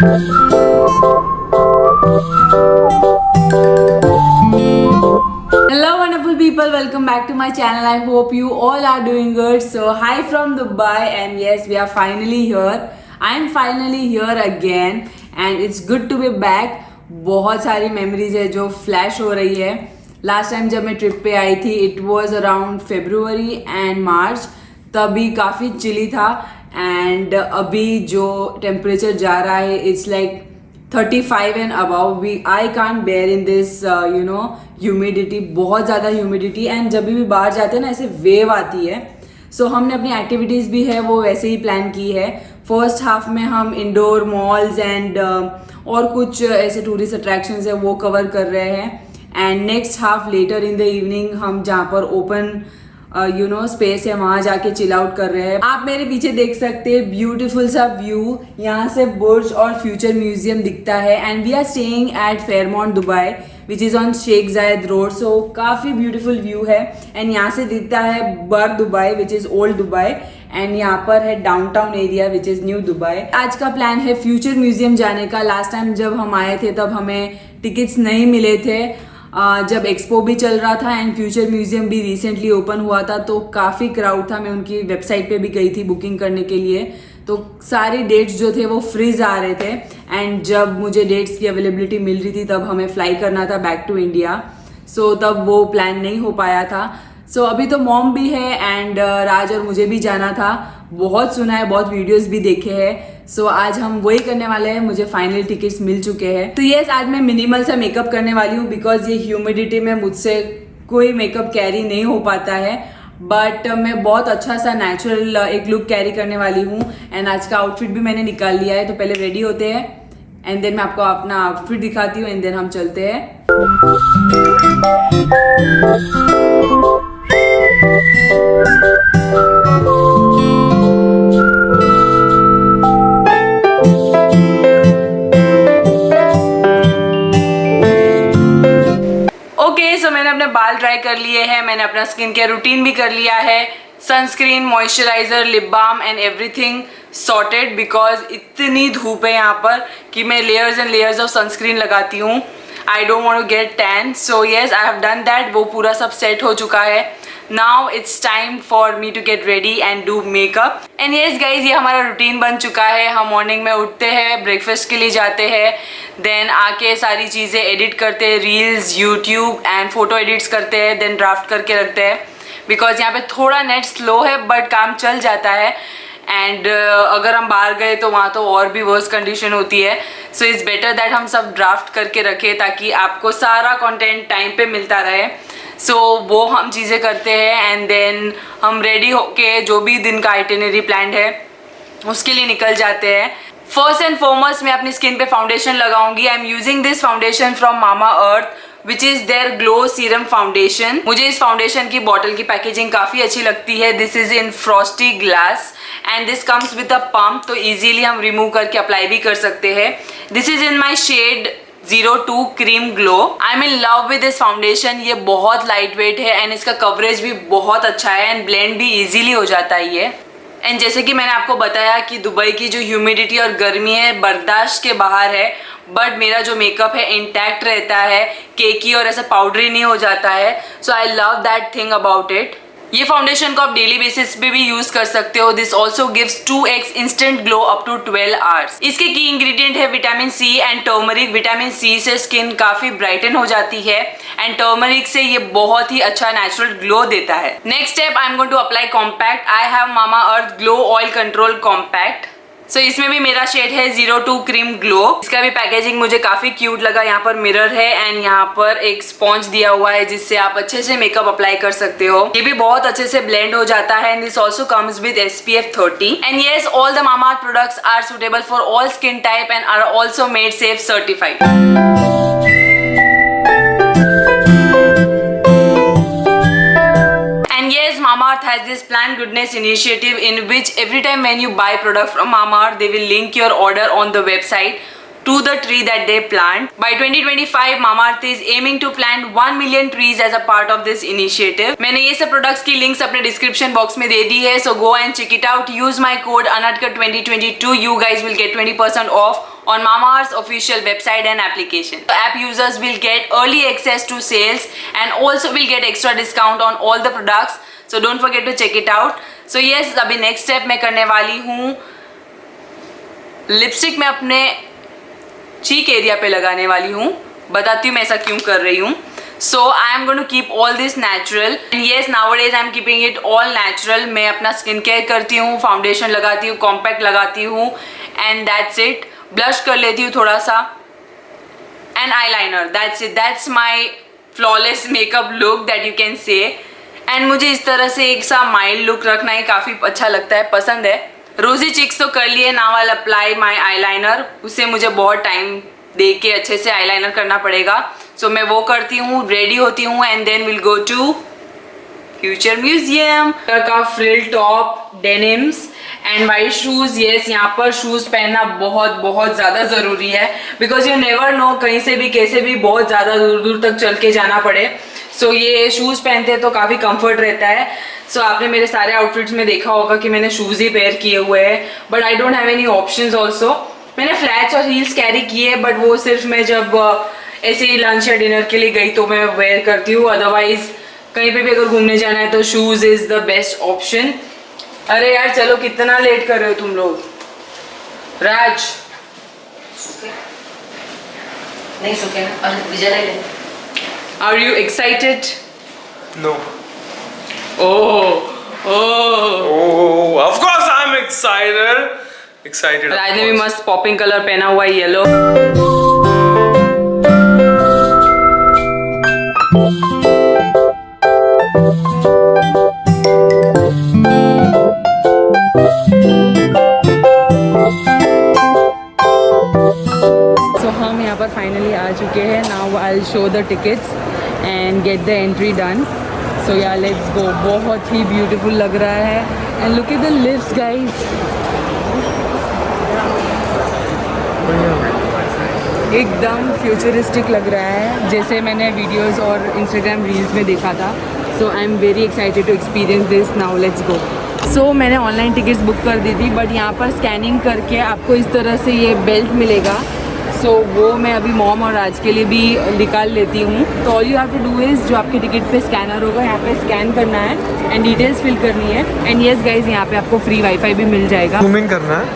Hello wonderful people, welcome back to my channel. I hope you all are doing good. So hi from Dubai, and yes, we are finally here. I am finally here again and it's good to be back. बहुत सारी memories है जो flash हो रही है. Last time जब मैं trip पे आई थी it was around February and March, तभी काफ़ी चिली था. एंड अभी जो टेम्परेचर जा रहा है it's like 35 and above. I can't bear in this humidity, बहुत ज़्यादा ह्यूमिडिटी. एंड जब भी बाहर जाते हैं ना ऐसे वेव आती है. सो हमने अपनी एक्टिविटीज़ भी है वो वैसे ही प्लान की है. फर्स्ट हाफ में हम इंडोर मॉल्स एंड और कुछ ऐसे टूरिस्ट अट्रैक्शंस है वो कवर कर रहे हैं. And next half later in the evening हम जहाँ पर ओपन स्पेस है वहाँ जाके चिल आउट कर रहे हैं. आप मेरे पीछे देख सकते हैं ब्यूटीफुल सा व्यू. यहाँ से बुर्ज और फ्यूचर म्यूजियम दिखता है. And we are staying at Fairmont Dubai which is on Sheikh Zayed road. सो काफ़ी ब्यूटीफुल व्यू है. एंड यहाँ से दिखता है बर Dubai which is old Dubai. And यहाँ पर है downtown area which is new Dubai. आज का प्लान है फ्यूचर म्यूजियम जाने का. लास्ट टाइम जब हम आए थे तब हमें टिकट्स नहीं मिले थे जब एक्सपो भी चल रहा था एंड फ्यूचर म्यूजियम भी रिसेंटली ओपन हुआ था, तो काफ़ी क्राउड था. मैं उनकी वेबसाइट पे भी गई थी बुकिंग करने के लिए, तो सारे डेट्स जो थे वो फ्रीज आ रहे थे. एंड जब मुझे डेट्स की अवेलेबिलिटी मिल रही थी तब हमें फ्लाई करना था बैक टू इंडिया. सो तब वो प्लान नहीं हो पाया था. सो अभी तो मॉम भी है एंड राज और मुझे भी जाना था. बहुत सुना है, बहुत वीडियोस भी देखे हैं. सो आज हम वही करने वाले हैं. मुझे फाइनली टिकट्स मिल चुके हैं. तो यस, आज मैं मिनिमल सा मेकअप करने वाली हूँ बिकॉज ये ह्यूमिडिटी में मुझसे कोई मेकअप कैरी नहीं हो पाता है. बट मैं बहुत अच्छा सा नेचुरल एक लुक कैरी करने वाली हूँ. एंड आज का आउटफिट भी मैंने निकाल लिया है. तो पहले रेडी होते हैं एंड देन मैं आपको अपना आउटफिट दिखाती हूँ एंड देन हम चलते हैं. सो मैंने अपने बाल ड्राई कर लिए हैं. मैंने अपना स्किन केयर रूटीन भी कर लिया है. Sunscreen, moisturiser, lip balm and everything sorted because इतनी धूप है यहाँ पर कि मैं layers and layers of sunscreen लगाती हूँ. I don't want to get tan. So yes, I have done that. वो पूरा सब सेट हो चुका है. Now it's time for me to get ready and do makeup. And yes guys, ये हमारा रूटीन बन चुका है. हम मॉर्निंग में उठते हैं, ब्रेकफास्ट के लिए जाते हैं, देन आके सारी चीज़ें एडिट करते हैं, reels, YouTube and photo edits करते हैं, देन ड्राफ्ट करके रखते हैं. बिकॉज यहाँ पे थोड़ा नेट स्लो है बट काम चल जाता है. एंड अगर हम बाहर गए तो वहाँ तो और भी वर्स कंडीशन होती है. सो इट्स बेटर दैट हम सब ड्राफ्ट करके रखें ताकि आपको सारा कंटेंट टाइम पे मिलता रहे. सो वो हम चीज़ें करते हैं एंड देन हम रेडी होके जो भी दिन का आइटिनरी प्लान्ड है उसके लिए निकल जाते हैं. फर्स्ट एंड फॉरमोस्ट मैं अपनी स्किन पे फाउंडेशन लगाऊंगी. I am using this foundation from Mamaearth which is their glow serum foundation. मुझे इस फाउंडेशन की बॉटल की पैकेजिंग काफ़ी अच्छी लगती है. This is in frosty glass and this comes with a pump, तो ईजिली हम रिमूव करके अप्लाई भी कर सकते हैं. This is in my shade 02 cream glow. I am in love with this foundation. ये बहुत लाइट वेट है एंड इसका कवरेज भी बहुत अच्छा है एंड ब्लेंड भी ईजिली हो जाता है ये. एंड जैसे कि मैंने आपको बताया कि दुबई की जो ह्यूमिडिटी और गर्मी है बर्दाश्त के बाहर है, बट मेरा जो मेकअप है इंटैक्ट रहता है, केकी और ऐसा पाउडरी नहीं हो जाता है. So I love that thing about it. ये फाउंडेशन को आप डेली बेसिस पे भी यूज कर सकते हो. This also gives 2x instant glow up to 12 hours. इसके की इंग्रेडिएंट है vitamin C and turmeric. Vitamin C से स्किन काफी ब्राइटन हो जाती है एंड टर्मरिक से ये बहुत ही अच्छा नेचुरल ग्लो देता है. Next step, I am going to apply compact. I have Mamaearth glow oil control compact. So इसमें भी मेरा शेड है 02 क्रीम ग्लो. इसका भी पैकेजिंग मुझे काफी क्यूट लगा. यहाँ पर मिरर है एंड यहाँ पर एक स्पॉन्ज दिया हुआ है जिससे आप अच्छे से मेकअप अप्लाई कर सकते हो. ये भी बहुत अच्छे से ब्लेंड हो जाता है and this also comes with SPF 30. And yes, all the Mamaearth products are suitable for all skin type and are also made safe certified. Mamaearth has this Plant Goodness initiative in which every time when you buy product from Mamaearth, they will link your order on the website to the tree that they plant. By 2025, Mamaearth is aiming to plant 1 million trees as a part of this initiative. मैंने ये सब products की links अपने description box में दे दी है, so go and check it out. Use my code Anatka2022. You guys will get 20% off on Mamaearth's official website and application. The app users will get early access to sales and also will get extra discount on all the products. So don't forget to check it out. So yes, अभी next step मैं करने वाली हूँ lipstick में अपने चीक area पे लगाने वाली हूँ. बताती हूँ मैं ऐसा क्यों कर रही हूँ. So I am going to keep all this natural and yes nowadays I am keeping it all natural. मैं अपना स्किन केयर करती हूँ, फाउंडेशन लगाती हूँ, कॉम्पैक्ट लगाती हूँ एंड दैट्स इट. ब्लश कर लेती हूँ थोड़ा सा and eyeliner. That's it. That's my flawless makeup look that you can say. And मुझे इस तरह से एक सा माइल्ड लुक रखना ही काफ़ी अच्छा लगता है, पसंद है. रोजी चिक्स तो कर लिए. Now I apply my eyeliner. उससे मुझे बहुत टाइम दे के अच्छे से आईलाइनर करना पड़ेगा. सो मैं वो करती हूँ, रेडी होती हूँ and then will go to future museum. का frill top, denims and white shoes. Yes, यहाँ पर शूज़ पहनना बहुत बहुत ज़्यादा ज़रूरी है बिकॉज यू नेवर नो, कहीं से भी कैसे भी बहुत ज़्यादा दूर दूर तक चल के जाना पड़े. सो ये शूज़ पहनते हैं तो काफ़ी कंफर्ट रहता है. सो आपने मेरे सारे आउटफिट्स में देखा होगा कि मैंने शूज़ ही पेयर किए हुए हैं, but I don't have any options also. मैंने फ्लैट्स और हील्स कैरी किए बट वो सिर्फ मैं जब ऐसे ही लंच या डिनर के लिए गई तो मैं वेयर करती हूँ. अदरवाइज कहीं पे भी अगर घूमने जाना है तो shoes is the best option. अरे यार चलो, कितना लेट कर रहे हो तुम लोग. राज नहीं सूखे ना, और विजय ले. Are you excited? No. Oh, Of course I'm excited. Excited. Raj ने भी मस्त पॉपिंग कलर पहना हुआ है, येलो. So हम यहाँ पर फाइनली आ चुके हैं. Now I will show the tickets and get the entry done. So yeah let's go. बहुत ही ब्यूटीफुल लग रहा है and look at the lifts guys. एकदम फ्यूचरिस्टिक लग रहा है जैसे मैंने वीडियोस और इंस्टाग्राम रील्स में देखा था. So I am very excited to experience this. Now let's go. So मैंने ऑनलाइन टिकट्स बुक कर दी थी बट यहाँ पर स्कैनिंग करके आपको इस तरह से ये बेल्ट मिलेगा. सो वो मैं अभी मॉम और राज के लिए भी निकाल लेती हूँ. तो all you have to do is जो आपके टिकट पे स्कैनर होगा यहाँ पे स्कैन करना है एंड डिटेल्स फिल करनी है. एंड येस गाइज, यहाँ पे आपको फ्री वाईफाई भी मिल जाएगा. Zoom in करना है.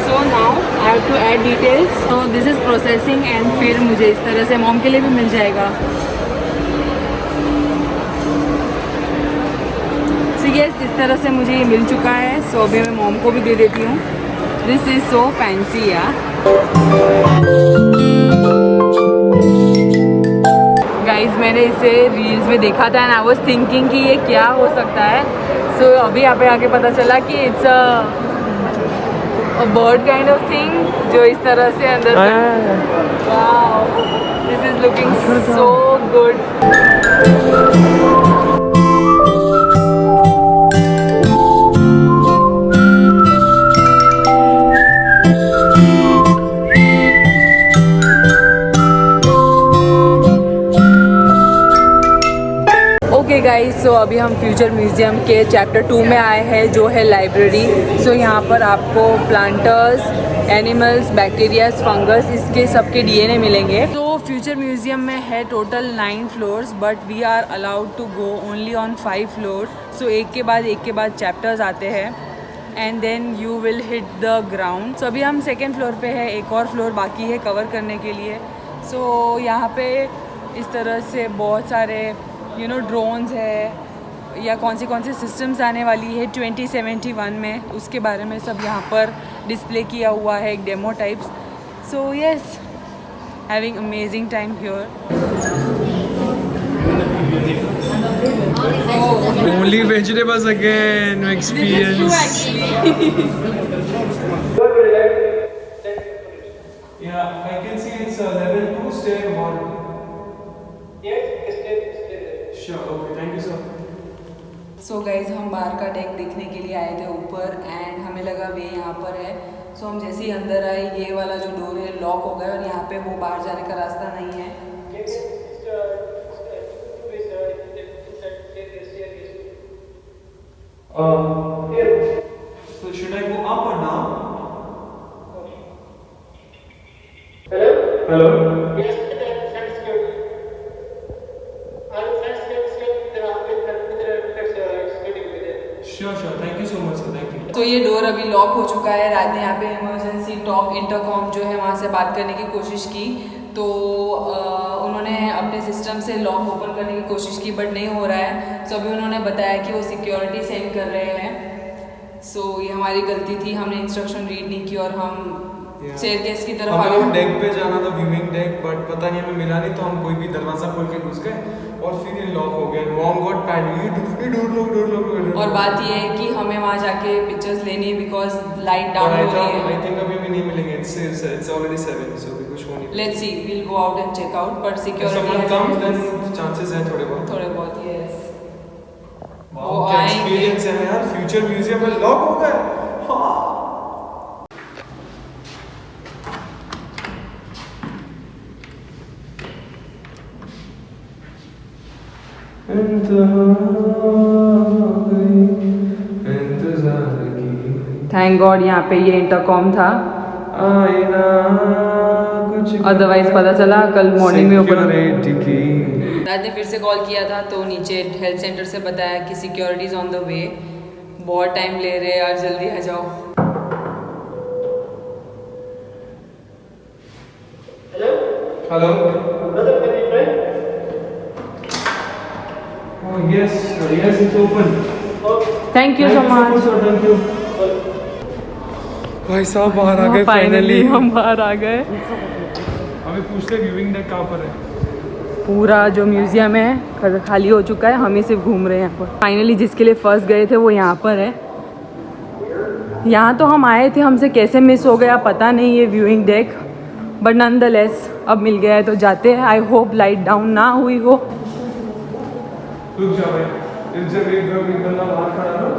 So now I have to add details. So this is processing and फिर मुझे इस तरह से मॉम के लिए भी मिल जाएगा. सो येस, इस तरह से मुझे ये मिल चुका है. सो अभी मैं मॉम को भी दे देती हूँ. दिस इज़ सो फैंसी यार. गाइज मैंने इसे रील्स में देखा था एंड आई वाज थिंकिंग कि ये क्या हो सकता है. सो अभी यहाँ पे आके पता चला कि it's a bird kind of thing जो इस तरह से अंदर. Wow, this is looking so good. Guys, so अभी हम फ्यूचर म्यूज़ियम के चैप्टर 2 में आए हैं जो है लाइब्रेरी. सो यहाँ पर आपको प्लांटर्स, एनिमल्स, बैक्टीरियाज, फंगस, इसके सबके डीएनए मिलेंगे. तो फ्यूचर म्यूज़ियम में है total 9 floors but we are allowed to go only on 5 floor. So एक के बाद चैप्टर्स आते हैं and then you will hit the ground. So अभी हम 2nd फ्लोर पे है. एक और फ्लोर बाकी है कवर करने के लिए. सो यहाँ पे इस तरह से बहुत सारे ड्रोन्स है या कौन से सिस्टम्स आने वाली है 2071 में, उसके बारे में सब यहाँ पर डिस्प्ले किया हुआ है, एक demo types. So yes, having amazing time here. Only vegetables again. No experience. Yeah, I can see it's level 2, stair 1. Yes, stair. Sure. Okay. Thank you, sir. So guys हम बाहर का डेक देखने के लिए आए थे ऊपर एंड हमें लगा वे यहाँ पर है। सो हम जैसे ही अंदर आए ये वाला जो डोर है लॉक हो गया और यहाँ पे वो बाहर जाने का रास्ता नहीं है। So should I go up or down? Hello? Hello? Yes, thanks, good. Thanks, Sure, thank you so much sir, thank you. तो ये डोर अभी लॉक हो चुका है। रात ने यहाँ पे इमरजेंसी टॉक इंटरकॉम जो है वहाँ से बात करने की कोशिश की तो उन्होंने अपने सिस्टम से लॉक ओपन करने की कोशिश की बट नहीं हो रहा है। सो अभी उन्होंने बताया कि वो सिक्योरिटी सेंड कर रहे हैं। सो ये हमारी गलती थी, हमने इंस्ट्रक्शन रीड नहीं की और हम स्टेयरकेस की तरफ आ हमें गए। डेक पे जाना था, व्यूइंग डेक, बट पता नहीं हमें मिला नहीं तो हम कोई भी दरवाजा खोल के घुस गए और फिर ये लॉक हो गया। Mom got panic, door lock. और बात ये है कि हमें वहाँ जाके पिक्चर्स लेनी है बिकॉज लाइट डाउन हो रही है। आई थिंक अभी भी नहीं मिलेंगे, इट्स ऑलरेडी 7 सो अभी कुछ हो नहीं। Let's see, will go out and check out but someone comes then security chances हैं थोड़े बहुत। यस। वाओ क्या एक्सपीरियंस है यार, फ्यूचर म्यूजियम में लॉक हो गए। हाँ। थैंक गॉड यहाँ पे ये इंटरकॉम था, अदरवाइज पता चला कल मॉर्निंग में ऊपर। रात ने फिर से कॉल किया था तो नीचे हेल्थ सेंटर से बताया कि security is on the way, बहुत टाइम ले रहे हैं यार, जल्दी आ जाओ। Hello. Yes, it's open. Thank you so much. Thank you. भाई साहब बाहर आ गए फाइनली। हम बाहर आ गए। अभी पूछते व्यूइंग डेक कहाँ पर है। पूरा जो म्यूजियम है खाली हो चुका है, हम ही सिर्फ घूम रहे हैं यहाँ पर। फाइनली जिसके लिए फर्स्ट गए थे वो यहाँ पर है। यहाँ तो हम आए थे, हमसे कैसे मिस हो गया पता नहीं ये व्यूइंग डेक, बट नॉनदलेस अब मिल गया है तो जाते हैं। आई होप लाइट डाउन ना हुई हो। रुक जा भाई, जब एक बंदा बाहर खड़ा हो।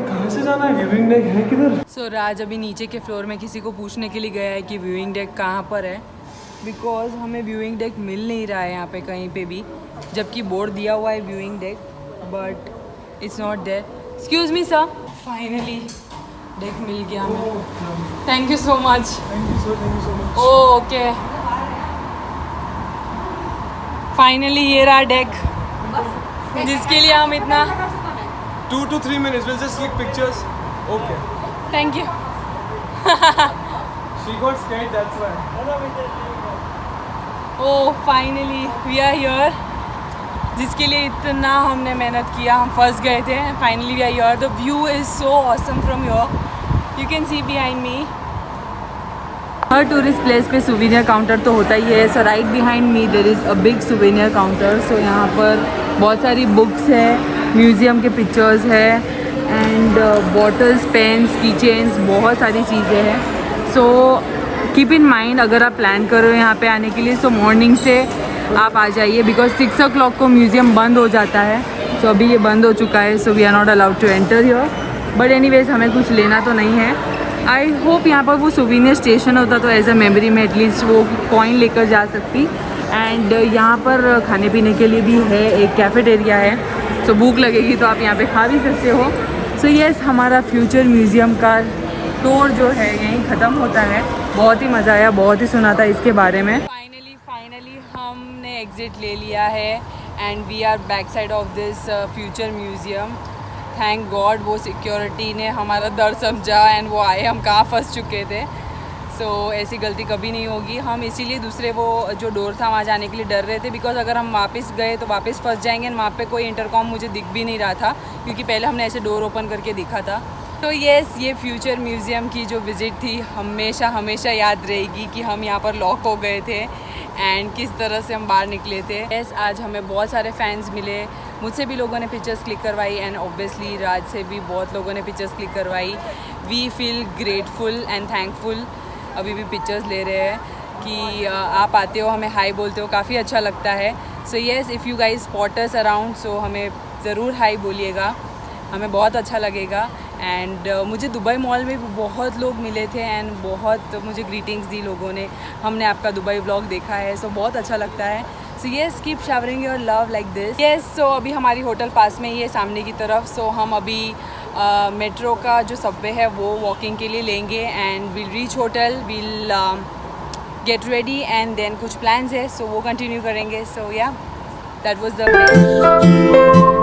कहाँ से जाना है, व्यूइंग डेक है किधर? सो राज अभी नीचे के फ्लोर में किसी को पूछने के लिए गया है कि व्यूइंग डेक कहाँ पर है, बिकॉज हमें व्यूइंग डेक मिल नहीं रहा है यहाँ पे कहीं पे भी, जबकि बोर्ड दिया हुआ है viewing deck but it's not there. Excuse me sir, finally deck मिल गया हमें। Thank you so much. Okay finally ये रहा डेक जिसके लिए हम इतना 2 to 3 minutes, we'll just click pictures. Okay. Thank you. She got scared, that's why. Oh finally we are here, जिसके लिए इतना हमने मेहनत किया। हम फर्स्ट गए थे, finally we are here. The view is so awesome from here, you can see behind me. हर टूरिस्ट प्लेस पे सुवेनियर काउंटर तो होता ही है। So right behind me there is a big souvenir counter. So यहाँ पर बहुत सारी बुक्स है, म्यूज़ियम के पिक्चर्स है एंड बॉटल्स, पेन्स, की चेन्स, बहुत सारी चीज़ें हैं। सो कीप इन माइंड अगर आप प्लान कर रहे हो यहाँ पे आने के लिए, सो मॉर्निंग से आप आ जाइए बिकॉज 6 o'clock को म्यूज़ियम बंद हो जाता है। सो अभी ये बंद हो चुका है, so we are not allowed to enter here, but anyways हमें कुछ लेना तो नहीं है। आई होप यहाँ पर वो सुवेनियर स्टेशन होता तो एज अ मेमोरी में एटलीस्ट वो कॉइन लेकर जा सकती। एंड यहाँ पर खाने पीने के लिए भी है, एक कैफेटेरिया है, सो भूख लगेगी तो आप यहाँ पे खा भी सकते हो। सो येस, हमारा फ्यूचर म्यूज़ियम का टूर जो है यहीं ख़त्म होता है। बहुत ही मज़ा आया, बहुत ही सुना था इसके बारे में। फाइनली हमने एग्ज़िट ले लिया है and we are back side of this future museum. Thank God वो सिक्योरिटी ने हमारा दर समझा एंड वो आए, हम कहाँ फंस चुके थे। सो ऐसी गलती कभी नहीं होगी। हम इसीलिए दूसरे वो जो डोर था वहाँ जाने के लिए डर रहे थे, बिकॉज अगर हम वापस गए तो वापस फंस जाएंगे एंड वहाँ पे कोई इंटरकॉम मुझे दिख भी नहीं रहा था, क्योंकि पहले हमने ऐसे डोर ओपन करके दिखा था। तो येस, ये फ्यूचर म्यूज़ियम की जो विज़िट थी हमेशा हमेशा याद रहेगी कि हम यहाँ पर लॉक हो गए थे एंड किस तरह से हम बाहर निकले थे। येस, आज हमें बहुत सारे फैंस मिले, मुझसे भी लोगों ने पिक्चर्स क्लिक करवाई एंड ऑब्वियसली राज से भी बहुत लोगों ने पिक्चर्स क्लिक करवाई। We feel grateful and thankful, अभी भी पिक्चर्स ले रहे हैं। कि आप आते हो, हमें हाई बोलते हो, काफ़ी अच्छा लगता है. So yes, if you guys spot us around, so हमें ज़रूर हाई बोलिएगा, हमें बहुत अच्छा लगेगा. एंड मुझे दुबई मॉल में भी बहुत लोग मिले थे एंड बहुत मुझे ग्रीटिंग्स दी लोगों ने. हमने आपका दुबई व्लॉग देखा है, सो बहुत अच्छा लगता है. So yes, keep showering your love like this. Yes, so अभी हमारी होटल पास में ही है सामने की तरफ. सो हम अभी मेट्रो का जो सबवे है वो वॉकिंग के लिए लेंगे and will reach hotel, will get ready and then कुछ प्लान्स है, सो वो कंटिन्यू करेंगे. सो या, दैट वाज द